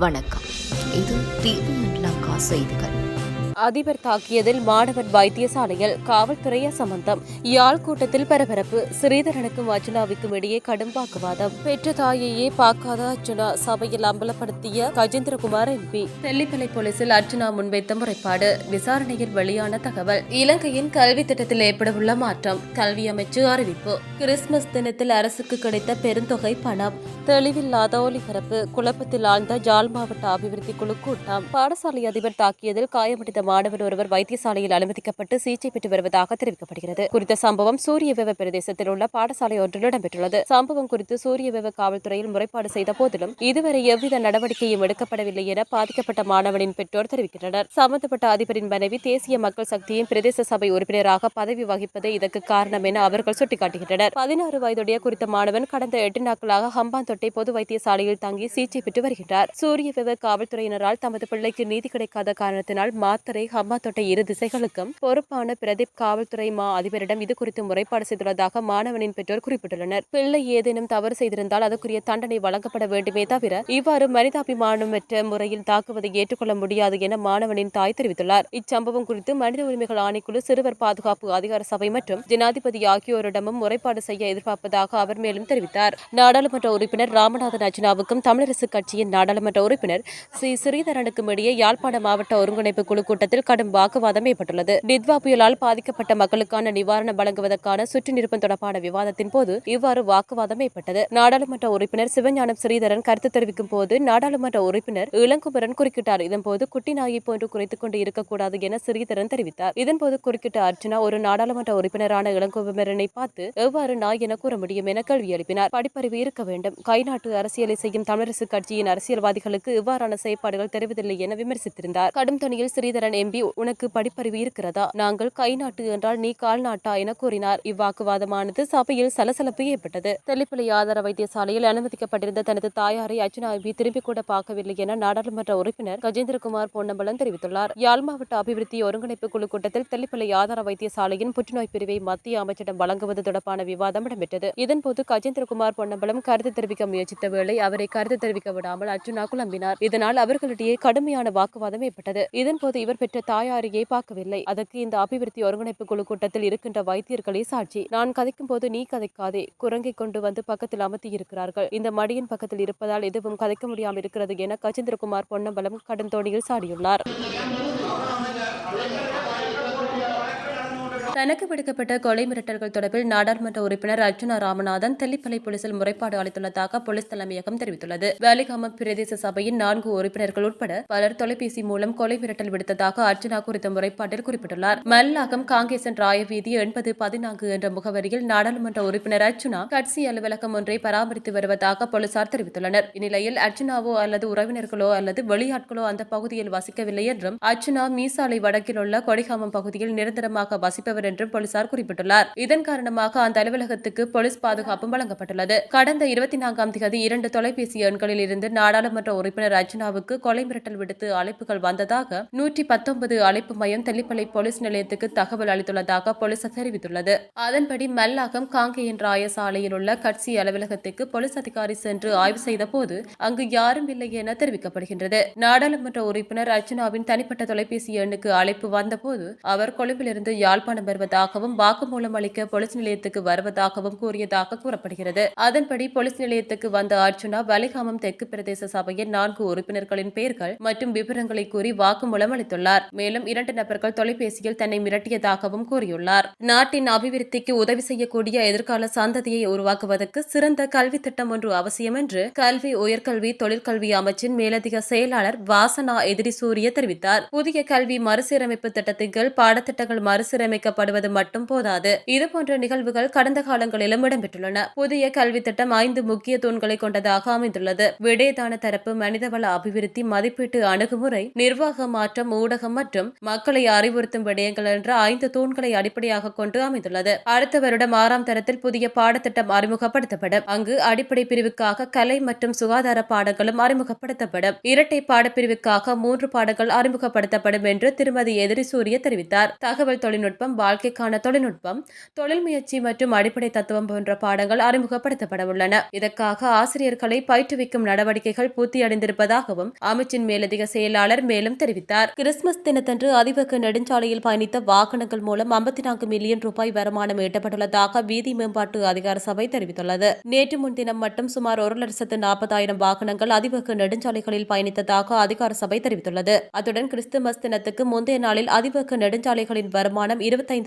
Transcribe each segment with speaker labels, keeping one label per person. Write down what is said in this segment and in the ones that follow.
Speaker 1: வணக்கம். இது டிவிஎன் லங்கா செய்திகள்.
Speaker 2: அதிபர் தாக்கியதில் மாணவன் வைத்தியசாலையில் காவல்துறை சம்பந்தம். யாழ் கூட்டத்தில் பரபரப்பு. ஸ்ரீதரனுக்கும் அர்ஜுனாவுக்கும் இடையே கடும் வாக்குவாதம். பெற்ற தாயையே பார்க்காத அர்ஜுனா சபையில் அம்பலப்படுத்திய கஜேந்திரகுமார் எம்பி. தெல்லிப்பளை போலீசில் அர்ஜுனா முன்வைத்த முறைப்பாடு. விசாரணையில் வெளியான தகவல். இலங்கையின் கல்வி திட்டத்தில் ஏற்படவுள்ள மாற்றம். கல்வி அமைச்சு அறிவிப்பு. கிறிஸ்துமஸ் தினத்தில் அரசுக்கு கிடைத்த பெருந்தொகை பணம். தெளிவில்லாத ஒலிபரப்பு. குழப்பத்தில் ஆழ்ந்த ஜாழ் மாவட்ட அபிவிருத்தி குழு கூட்டம். பாடசாலை அதிபர் தாக்கியதில் காயமடைந்த மாணவர் ஒருவர் வைத்தியசாலையில் அனுமதிக்கப்பட்டு சிகிச்சை பெற்று வருவதாக தெரிவிக்கப்படுகிறது. குறித்த சம்பவம் சூரியவேவ பிரதேசத்தில் உள்ள பாடசாலை ஒன்றில் இடம்பெற்றுள்ளது. சம்பவம் குறித்து சூரியவேவ காவல்துறையில் முறைப்பாடு செய்த போதிலும் இதுவரை எவ்வித நடவடிக்கையும் எடுக்கப்படவில்லை என பாதிக்கப்பட்ட மாணவனின் பெற்றோர் தெரிவிக்கின்றனர். சம்பந்தப்பட்ட அதிபரின் மனைவி தேசிய மக்கள் சக்தியின் பிரதேச சபை உறுப்பினராக பதவி வகிப்பதே இதற்கு காரணம் என அவர்கள் சுட்டிக்காட்டுகின்றனர். 16 வயதுடைய குறித்த மாணவன் கடந்த 8 நாட்களாக ஹம்பாந்தோட்டை பொது வைத்தியசாலையில் தங்கி சிகிச்சை பெற்று வருகின்றார். சூரியவேவ காவல்துறையினரால் தமது பிள்ளைக்கு நீதி கிடைக்காத காரணத்தினால் மாத்தரை ஹம்பாந்தோட்டை இரு திசைகளுக்கும் பொறுப்பான பிரதீப் காவல்துறை அதிபரிடம் இது குறித்து முறைப்பாடு செய்துள்ளதாக மாணவனின் பெற்றோர் குறிப்பிட்டுள்ளனர். பிள்ளை ஏதேனும் தவறு செய்திருந்தால் அதற்குரிய தண்டனை வழங்கப்பட வேண்டுமே தவிர இவ்வாறு மனிதாபிமானமற்ற முறையில் தாக்குவதை ஏற்றுக்கொள்ள முடியாது என மாணவனின் தாய் தெரிவித்துள்ளார். இச்சம்பவம் குறித்து மனித உரிமைகள் ஆணைக்குழு, சிறுவர் பாதுகாப்பு அதிகார சபை மற்றும் ஜனாதிபதி ஆகியோரிடமும் முறைப்பாடு செய்ய எதிர்பார்ப்பதாக அவர் மேலும் தெரிவித்தார். நாடாளுமன்ற உறுப்பினர் ராமநாதன் அர்ஜுனாவுக்கும் தமிழரசு கட்சியின் நாடாளுமன்ற உறுப்பினர் ஸ்ரீதரனுக்கும் இடையே யாழ்ப்பாண மாவட்ட ஒருங்கிணைப்பு குழு கூட்டத்தில் கடும் வாக்குவாதம் ஏற்பட்டுள்ளது. டிட்வா புயலால் பாதிக்கப்பட்ட மக்களுக்கான நிவாரணம் வழங்குவதற்கான சுற்று நிருப்பம் தொடர்பான விவாதத்தின் போது இவ்வாறு வாக்குவாதம் ஏற்பட்டது. நாடாளுமன்ற உறுப்பினர் சிவஞானம் ஸ்ரீதரன் கருத்து தெரிவிக்கும் போது நாடாளுமன்ற உறுப்பினர் இளங்குமரன் குறுக்கிட்டார். இதன்போது குட்டி நாயை போன்று குறைத்துக் கொண்டு இருக்கக்கூடாது என ஸ்ரீதரன் தெரிவித்தார். இதன்போது குறுக்கிட்ட அர்ஜுனா ஒரு நாடாளுமன்ற உறுப்பினரான இளங்குமரனை பார்த்து எவ்வாறு நாய் என கூற முடியும் என கேள்வி எழுப்பினார். படிப்பறிவு இருக்க வேண்டும். கைநாட்டு அரசியலை செய்யும் தமிழரசு கட்சியின் அரசியல்வாதிகளுக்கு இவ்வாறான செயற்பாடுகள் தெரிவதில்லை என விமர்சித்திருந்தார். கடும் துணியில் ஸ்ரீதரன் எம்பி, உனக்கு படிப்பறிவு இருக்கிறதா? நாங்கள் கை நாட்டு என்றால் நீ கால் நாட்டா என கூறினார். இவ்வாக்குவாதமானது சபையில் சலசலப்பு ஏற்பட்டது. தெல்லிப்பளை ஆதார வைத்தியசாலையில் அனுமதிக்கப்பட்டிருந்த தனது தாயாரை அர்ஜுனா எம்பி திரும்பி கூட பார்க்கவில்லை என நாடாளுமன்ற உறுப்பினர் கஜேந்திரகுமார் பொன்னம்பலம் தெரிவித்துள்ளார். யாழ் மாவட்ட அபிவிருத்தி ஒருங்கிணைப்பு குழு கூட்டத்தில் தெல்லிப்பளை ஆதார வைத்தியசாலையின் புற்றுநோய் பிரிவை மத்திய அமைச்சிடம் வழங்குவது தொடர்பான விவாதம் இடம்பெற்றது. இதன்போது கஜேந்திரகுமார் பொன்னம்பலம் கருத்து தெரிவிக்க முயற்சித்த வேளை அவரை கருத்து தெரிவிக்க விடாமல் அர்ஜுனா குழம்பினார். இதனால் அவர்களிடையே கடுமையான வாக்குவாதம் ஏற்பட்டது. இதன்போது இவர் பெற்ற தாயாரையே பார்க்கவில்லை. அதற்கு இந்த அபிவிருத்தி ஒருங்கிணைப்பு குழு கூட்டத்தில் இருக்கின்ற வைத்தியர்களே சாட்சி. நான் கதைக்கும் போது நீ கதைக்காதே. குரங்கை கொண்டு வந்து பக்கத்தில் அமர்த்தி இருக்கிறார்கள். இந்த மடியின் பக்கத்தில் இருப்பதால் எதுவும் கதைக்க முடியாமல் இருக்கிறது என கஜேந்திரகுமார் பொன்னம்பலம் கடும் தோணியில் சாடியுள்ளார். தனக்கு விடுக்கப்பட்ட கொலை மிரட்டல்கள் தொடர்பில் நாடாளுமன்ற உறுப்பினர் அர்ஜுனா ராமநாதன் தெல்லிப்பளை போலீசில் முறைப்பாடு அளித்துள்ளதாக போலீஸ் தலைமையகம் தெரிவித்துள்ளது. வேலிகாமம் பிரதேச சபையின் 4 உறுப்பினர்கள் உட்பட பலர் தொலைபேசி மூலம் கொலை மிரட்டல் விடுத்ததாக அர்ஜுனா குறித்த முறைப்பாட்டில் குறிப்பிட்டுள்ளார். மல்லாகம் காங்கேசன் ராயவீதி 8014 என்ற முகவரியில் நாடாளுமன்ற உறுப்பினர் அர்ஜுனா கட்சி அலுவலகம் ஒன்றை பராமரித்து வருவதாக போலீசார் தெரிவித்துள்ளனர். இந்நிலையில் அர்ஜுனாவோ அல்லது உறவினர்களோ அல்லது வெளியாட்களோ அந்த பகுதியில் வசிக்கவில்லை என்றும் அர்ஜுனா மீசாலை வடக்கில் உள்ள கொடிகாமம் பகுதியில் நிரந்தரமாக வசிப்பவர் என்றும் போலீசார் குறிப்பிட்டுள்ளார். இதன் காரணமாக அந்த அலுவலகத்துக்கு போலீஸ் பாதுகாப்பும் வழங்கப்பட்டுள்ளது. கடந்த 24ஆம் தேதி 2 தொலைபேசி எண்களில் இருந்து நாடாளுமன்ற உறுப்பினர் அர்ஜுனாவுக்கு கொலை மிரட்டல் விடுத்து அழைப்புகள் வந்ததாக 119 அழைப்பு மையம் தெல்லிப்பளை போலீஸ் நிலையத்துக்கு தகவல் அளித்துள்ளதாக போலீசார் தெரிவித்துள்ளது. அதன்படி மல்லாகம் காங்கேயன் ராய சாலையில் உள்ள கட்சி அலுவலகத்துக்கு போலீஸ் அதிகாரி சென்று ஆய்வு செய்த போது அங்கு யாரும் இல்லை என தெரிவிக்கப்படுகின்றது. நாடாளுமன்ற உறுப்பினர் அர்ஜுனாவின் தனிப்பட்ட தொலைபேசி எண்ணுக்கு அழைப்பு வந்தபோது அவர் கொழும்பிலிருந்து யாழ்ப்பாணம் வருவதாகவும் வாக்குமூலம் அளிக்க போலீஸ் நிலையத்துக்கு வருவதாகவும் கூறியதாக கூறப்படுகிறது. அதன்படி போலீஸ் நிலையத்துக்கு வந்த அர்ஜுனா வலிகாமம் தெற்கு பிரதேச சபையின் 4 உறுப்பினர்களின் பெயர்கள் மற்றும் விவரங்களை கூறி வாக்குமூலம் அளித்துள்ளார். மேலும் 2 நபர்கள் தொலைபேசியில் தன்னை மிரட்டியதாகவும் கூறியுள்ளார். நாட்டின் அபிவிருத்திக்கு உதவி செய்யக்கூடிய எதிர்கால சந்ததியை உருவாக்குவதற்கு சிறந்த கல்வி திட்டம் ஒன்று அவசியம் என்று கல்வி, உயர்கல்வி, தொழிற்கல்வி அமைச்சின் மேலதிக செயலாளர் வாசனா எதிரிசூரிய தெரிவித்தார். புதிய கல்வி மறுசீரமைப்பு திட்டத்தின் கீழ் பாடத்திட்டங்கள் மறுசீரமைக்கப்படுவது மட்டும் போதாது. இதுபோன்ற நிகழ்வுகள் கடந்த காலங்களிலும் இடம்பெற்றுள்ளன. புதிய கல்வி திட்டம் 5 முக்கிய தூண்களை கொண்டதாக அமைந்துள்ளது. விடயதான தரப்பு, மனிதவள அபிவிருத்தி, மதிப்பீட்டு அணுகுமுறை, நிர்வாக மாற்றம், ஊடகம் மற்றும் மக்களை அறிவுறுத்தும் விடயங்கள் என்ற 5 தூண்களை அடிப்படையாக கொண்டு அமைந்துள்ளது. அடுத்த வருடம் 6ஆம் தரத்தில் புதிய பாடத்திட்டம் அறிமுகப்படுத்தப்படும். அங்கு அடிப்படை பிரிவுக்காக கலை மற்றும் சுகாதார பாடங்களும் அறிமுகப்படுத்தப்படும். இரட்டை பாடப்பிரிவுக்காக 3 பாடங்கள் அறிமுகப்படுத்தப்படும் என்று திருமதி எதிரிசூரிய தெரிவித்தார். தகவல் தொழில்நுட்பம், வாழ்க்கைக்கான தொழில்நுட்பம், தொழில் முயற்சி மற்றும் அடிப்படை தத்துவம் போன்ற பாடங்கள் அறிமுகப்படுத்தப்பட உள்ளன. இதற்காக ஆசிரியர்களை பயிற்றுவிக்கும் நடவடிக்கைகள் பூர்த்தியடைந்திருப்பதாகவும் அமைச்சின் மேலதிக செயலாளர் மேலும் தெரிவித்தார். கிறிஸ்துமஸ் தினத்தன்று அதிவேக நெடுஞ்சாலையில் பயணித்த வாகனங்கள் மூலம் 54 மில்லியன் ரூபாய் வருமானம் ஈட்டப்பட்டுள்ளதாக வீதி மேம்பாட்டு அதிகார சபை தெரிவித்துள்ளது. நேற்று முன்தினம் மட்டும் சுமார் 1,40,000 வாகனங்கள் அதிவேக நெடுஞ்சாலைகளில் பயணித்ததாக அதிகார சபை தெரிவித்துள்ளது. அத்துடன் கிறிஸ்துமஸ் தினத்துக்கு முந்தைய நாளில் அதிவேக நெடுஞ்சாலைகளின் வருமானம் 25%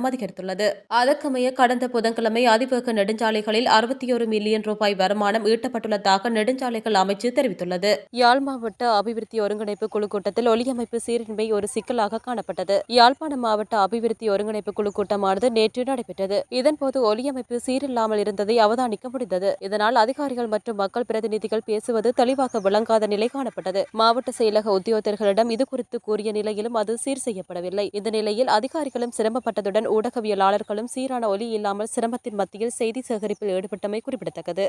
Speaker 2: அதிகரித்துள்ளது. அதற்கமைய கடந்த புதன்கிழமை அதிவேக நெடுஞ்சாலைகளில் 61 மில்லியன் ரூபாய் வருமானம் ஈட்டப்பட்டுள்ளதாக நெடுஞ்சாலைகள் அமைச்சு தெரிவித்துள்ளது. யாழ் மாவட்ட அபிவிருத்தி ஒருங்கிணைப்பு குழு கூட்டத்தில் ஒலியமைப்பு சீரின்மை ஒரு சிக்கலாக காணப்பட்டது. யாழ்ப்பாணம் மாவட்ட அபிவிருத்தி ஒருங்கிணைப்பு குழு கூட்டமானது நேற்று நடைபெற்றது. இதன்போது ஒலியமைப்பு சீரில்லாமல் இருந்ததை அவதானிக்க முடிந்தது. இதனால் அதிகாரிகள் மற்றும் மக்கள் பிரதிநிதிகள் பேசுவது தெளிவாக விளங்காத நிலை காணப்பட்டது. மாவட்ட செயலக உத்தியோகத்தர்களிடம் இதுகுறித்து கூறிய நிலையிலும் அது சீர் செய்யப்படவில்லை. இந்த நிலையில் அதிகாரிகளும் சிரமப்பட்டதுடன் ஊடகவியலாளர்களும் சீரான ஒலி இல்லாமல் சிரமத்தின் மத்தியில் செய்தி சேகரிப்பில் ஈடுபட்டமை குறிப்பிடத்தக்கது.